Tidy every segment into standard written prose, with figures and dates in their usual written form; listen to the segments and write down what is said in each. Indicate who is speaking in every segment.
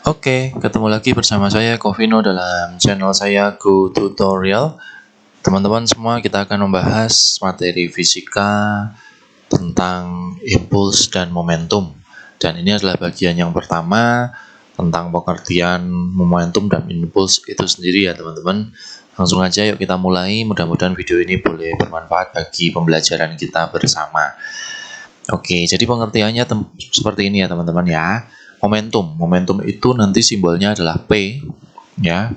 Speaker 1: Oke, ketemu lagi bersama saya Covino dalam channel saya Go Tutorial. Teman-teman semua, kita akan membahas materi fisika tentang impuls dan momentum. Dan ini adalah bagian yang pertama tentang pengertian momentum dan impuls itu sendiri ya teman-teman. Langsung aja yuk kita mulai, mudah-mudahan video ini boleh bermanfaat bagi pembelajaran kita bersama. Oke, jadi pengertiannya seperti ini ya teman-teman ya. Momentum itu nanti simbolnya adalah P ya.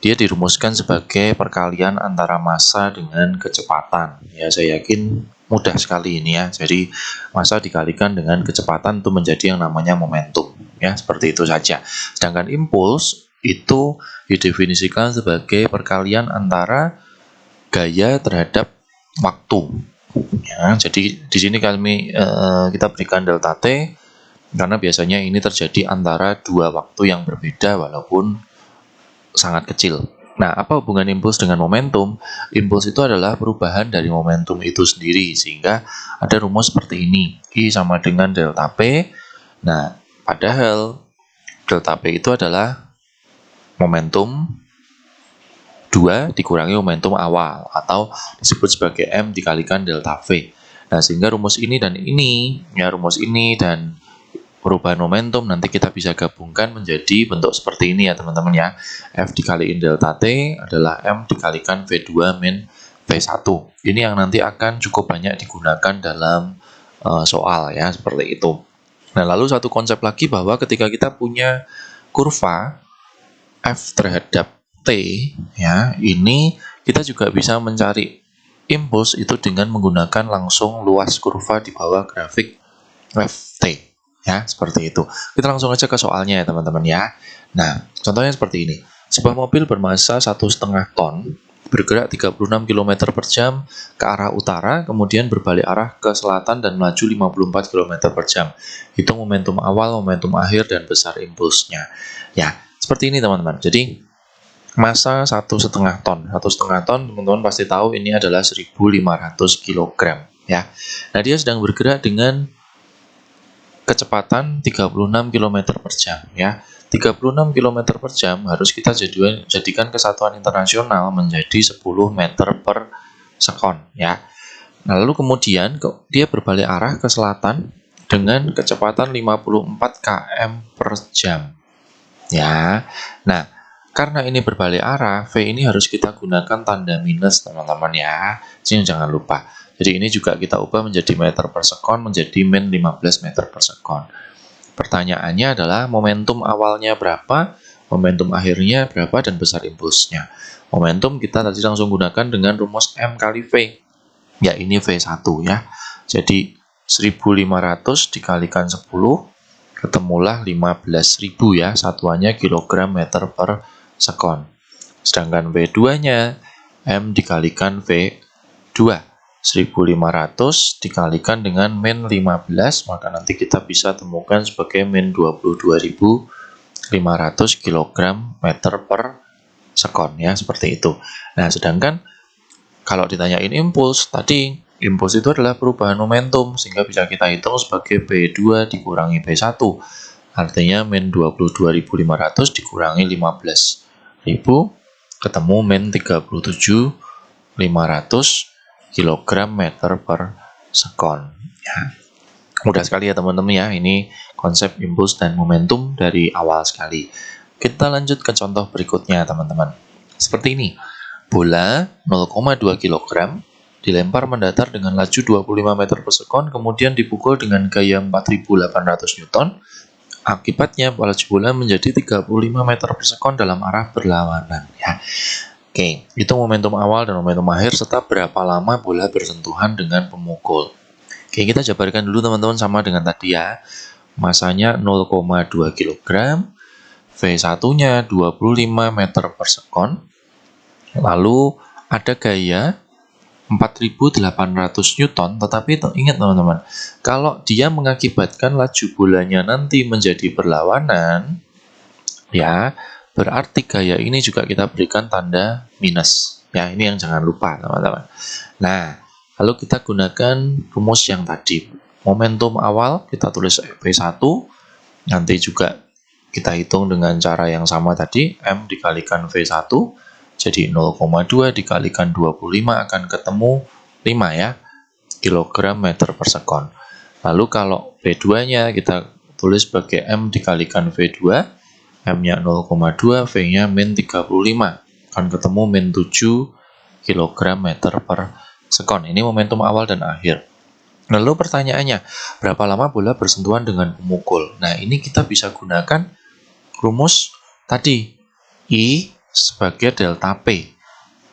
Speaker 1: Dia dirumuskan sebagai perkalian antara massa dengan kecepatan. Ya, saya yakin mudah sekali ini ya. Jadi massa dikalikan dengan kecepatan itu menjadi yang namanya momentum. Ya, seperti itu saja. Sedangkan impuls itu didefinisikan sebagai perkalian antara gaya terhadap waktu. Ya, jadi di sini kita berikan delta T karena biasanya ini terjadi antara dua waktu yang berbeda walaupun sangat kecil. Nah, apa hubungan impuls dengan momentum? Impuls itu adalah perubahan dari momentum itu sendiri, sehingga ada rumus seperti ini. I sama dengan delta P. Nah, padahal delta P itu adalah momentum 2 dikurangi momentum awal, atau disebut sebagai M dikalikan delta V. Nah, sehingga rumus ini dan perubahan momentum nanti kita bisa gabungkan menjadi bentuk seperti ini ya teman-teman ya. F dikaliin delta T adalah M dikalikan V2 min V1. Ini yang nanti akan cukup banyak digunakan dalam soal ya, seperti itu. Nah, lalu satu konsep lagi bahwa ketika kita punya kurva F terhadap T ya, ini kita juga bisa mencari impuls itu dengan menggunakan langsung luas kurva di bawah grafik Ft. Ya, seperti itu. Kita langsung aja ke soalnya ya teman-teman ya. Nah, contohnya seperti ini. Sebuah mobil bermasa 1,5 ton bergerak 36 km per jam ke arah utara, kemudian berbalik arah ke selatan dan melaju 54 km per jam. Hitung momentum awal, momentum akhir, dan besar impulsnya. Ya, seperti ini teman-teman. Jadi, masa 1,5 ton. 1,5 ton, teman-teman pasti tahu ini adalah 1.500 kg. Ya. Nah, dia sedang bergerak dengan kecepatan 36 km per jam ya. 36 km per jam harus kita jadikan kesatuan internasional menjadi 10 meter per sekon ya. Nah, lalu kemudian dia berbalik arah ke selatan dengan kecepatan 54 km per jam ya. Nah, karena ini berbalik arah, V ini harus kita gunakan tanda minus teman-teman ya. Jadi jangan lupa. Jadi ini juga kita ubah menjadi meter per sekon menjadi min 15 meter per sekon. Pertanyaannya adalah momentum awalnya berapa, momentum akhirnya berapa, dan besar impulsnya. Momentum kita tadi langsung gunakan dengan rumus M kali V. Ya, ini V1 ya. Jadi 1500 dikalikan 10, ketemulah 15.000 ya. Satuannya kilogram meter per sekon. Sedangkan V2-nya M dikalikan V2. 1500 dikalikan dengan min 15, maka nanti kita bisa temukan sebagai min 22.500 kg meter per sekon ya, seperti itu. Nah, sedangkan kalau ditanyain impuls, tadi impuls itu adalah perubahan momentum, sehingga bisa kita hitung sebagai P2 dikurangi P1. Artinya min 22.500 dikurangi 15.000, ketemu min 37.500 kilogram meter per sekon ya. Mudah sekali ya teman-teman ya, ini konsep impuls dan momentum dari awal sekali. Kita lanjut ke contoh berikutnya teman-teman. Seperti ini. Bola 0,2 kg dilempar mendatar dengan laju 25 meter per sekon, kemudian dipukul dengan gaya 4.800 Newton. Akibatnya laju bola menjadi 35 meter per sekon dalam arah berlawanan ya. Oke, itu momentum awal dan momentum akhir serta berapa lama bola bersentuhan dengan pemukul. Oke, kita jabarkan dulu teman-teman sama dengan tadi ya. Masanya 0,2 kg, V1-nya 25 meter per sekon. Lalu ada gaya 4.800 Newton, tetapi ingat teman-teman, kalau dia mengakibatkan laju bolanya nanti menjadi berlawanan, ya, berarti gaya ini juga kita berikan tanda minus. Ya, ini yang jangan lupa, teman-teman. Nah, lalu kita gunakan rumus yang tadi. Momentum awal kita tulis V1, nanti juga kita hitung dengan cara yang sama tadi, M dikalikan V1, jadi 0,2 dikalikan 25 akan ketemu 5 ya, kilogram meter per sekon. Lalu kalau V2-nya kita tulis sebagai M dikalikan V2, M-nya 0,2, V-nya min 35, akan ketemu min 7 kilogram meter per sekon. Ini momentum awal dan akhir. Lalu pertanyaannya, berapa lama bola bersentuhan dengan pemukul? Nah, ini kita bisa gunakan rumus tadi, I sebagai delta P.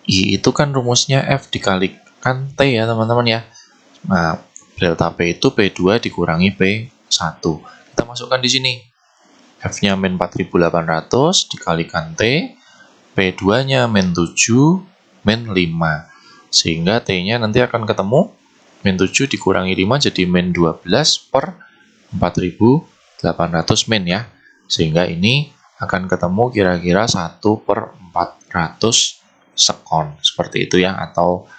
Speaker 1: I itu kan rumusnya F dikalikan T ya teman-teman ya. Nah, delta P itu P2 dikurangi P1. Kita masukkan di sini. F-nya min 4800 dikalikan T, P2-nya min 7, min 5. Sehingga T-nya nanti akan ketemu min 7 dikurangi 5 jadi min 12 per 4800 min ya. Sehingga ini akan ketemu kira-kira 1 per 400 sekon. Seperti itu ya. Atau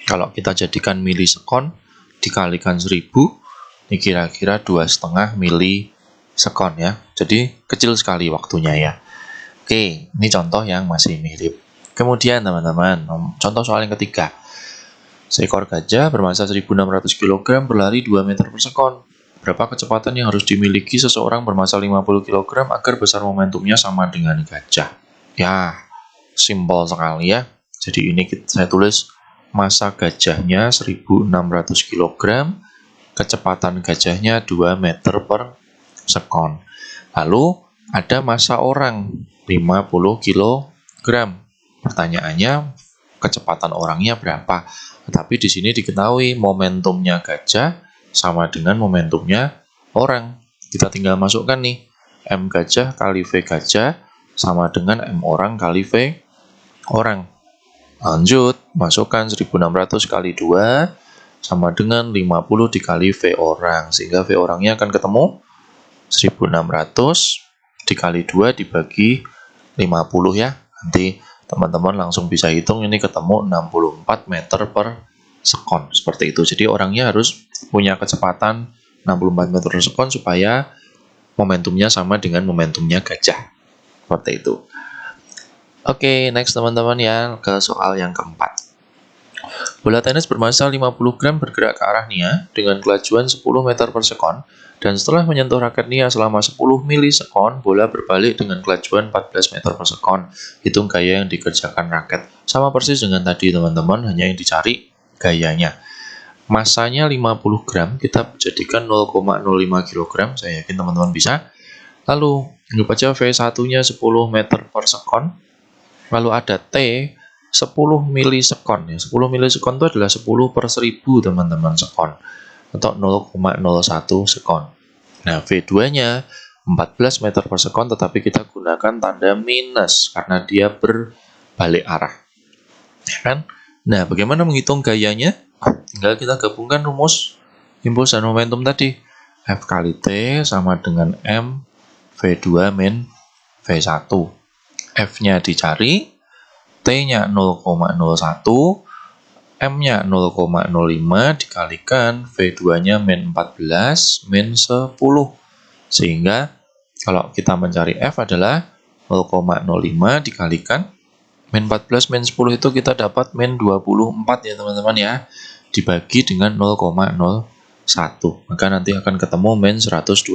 Speaker 1: kalau kita jadikan milisekon dikalikan 1000, ini kira-kira 2,5 milisekon ya. Jadi kecil sekali waktunya ya. Oke, ini contoh yang masih mirip. Kemudian teman-teman, contoh soal yang ketiga. Seekor gajah bermassa 1600 kg berlari 2 meter per sekon. Berapa kecepatan yang harus dimiliki seseorang bermassa 50 kg agar besar momentumnya sama dengan gajah? Ya, simpel sekali ya. Jadi ini saya tulis massa gajahnya 1600 kg, kecepatan gajahnya 2 meter per sekon. Lalu ada massa orang 50 kg. Pertanyaannya, kecepatan orangnya berapa? Tetapi di sini diketahui momentumnya gajah sama dengan momentumnya orang. Kita tinggal masukkan nih, M gajah kali V gajah sama dengan M orang kali V orang. Lanjut, masukkan 1600 kali 2 sama dengan 50 dikali V orang. Sehingga V orangnya akan ketemu 1600 dikali 2 dibagi 50 ya. Nanti teman-teman langsung bisa hitung, ini ketemu 64 meter per sekon. Seperti itu. Jadi orangnya harus punya kecepatan 64 meter per sekon supaya momentumnya sama dengan momentumnya gajah. Seperti itu. Oke, next teman-teman ya, ke soal yang keempat. Bola tenis bermassa 50 gram bergerak ke arah Nia dengan kelajuan 10 meter per sekon, dan setelah menyentuh raket Nia selama 10 milisekon, bola berbalik dengan kelajuan 14 meter per sekon. Hitung gaya yang dikerjakan raket. Sama persis dengan tadi teman-teman, hanya yang dicari gayanya. Massanya 50 gram, kita jadikan 0,05 kg, saya yakin teman-teman bisa. Lalu, anggap aja V1-nya 10 meter per sekon, lalu ada T 10 milisekon ya. 10 milisekon itu adalah 10 per 1000 teman-teman sekon, atau 0,01 sekon. Nah, V2-nya 14 meter per sekon, tetapi kita gunakan tanda minus karena dia berbalik arah. Ya kan? Nah, bagaimana menghitung gayanya? Tinggal kita gabungkan rumus impuls dan momentum tadi. F kali T sama dengan M V2 min V1. F-nya dicari, T-nya 0,01, M-nya 0,05 dikalikan V2-nya min 14 min 10. Sehingga kalau kita mencari F adalah 0,05 dikalikan min 14 min 10 itu kita dapat min 24 ya teman-teman ya. Dibagi dengan 0,01. Maka nanti akan ketemu min 120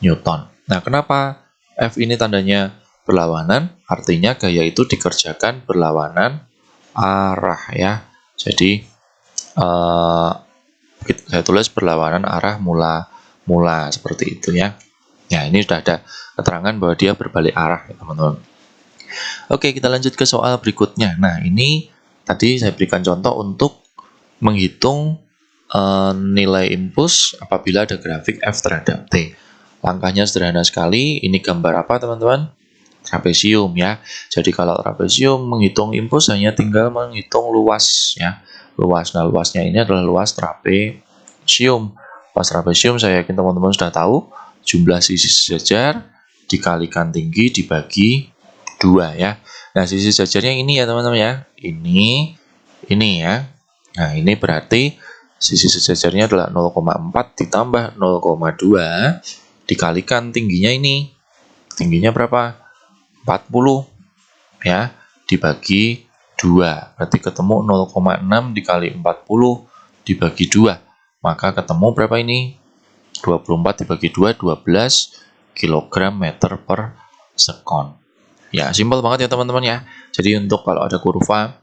Speaker 1: Newton. Nah, kenapa F ini tandanya berlawanan? Artinya gaya itu dikerjakan berlawanan arah ya. Jadi saya tulis berlawanan arah mula seperti itu ya. Ya, ini sudah ada keterangan bahwa dia berbalik arah ya teman-teman. Oke, kita lanjut ke soal berikutnya. Nah, ini tadi saya berikan contoh untuk menghitung nilai impuls apabila ada grafik F terhadap T. Langkahnya sederhana sekali. Ini gambar apa teman-teman? Trapesium ya. Jadi kalau trapesium menghitung impuls hanya tinggal menghitung luas ya. Luas. Nah, luasnya ini adalah luas trapesium. Luas trapesium saya yakin teman-teman sudah tahu. Jumlah sisi sejajar dikalikan tinggi dibagi 2 ya. Nah, sisi sejajarnya ini ya teman-teman ya. Ini ya. Nah, ini berarti sisi sejajarnya adalah 0,4 ditambah 0,2 dikalikan tingginya ini. Tingginya berapa? 40 ya, dibagi 2. Berarti ketemu 0,6 dikali 40 dibagi 2. Maka ketemu berapa ini? 24 dibagi 2, 12 kg meter per sekon. Ya, simpel banget ya teman-teman ya. Jadi untuk kalau ada kurva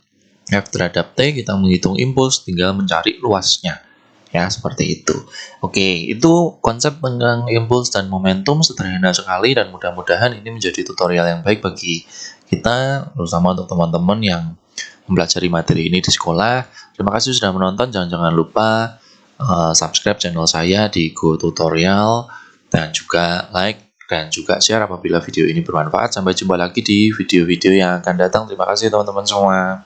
Speaker 1: F terhadap T, kita menghitung impuls, tinggal mencari luasnya. Ya, seperti itu. Oke, itu konsep tentang impuls dan momentum sederhana sekali, dan mudah-mudahan ini menjadi tutorial yang baik bagi kita, terutama untuk teman-teman yang mempelajari materi ini di sekolah. Terima kasih sudah menonton. Jangan lupa subscribe channel saya di Go Tutorial, dan juga like dan juga share apabila video ini bermanfaat. Sampai jumpa lagi di video-video yang akan datang. Terima kasih teman-teman semua.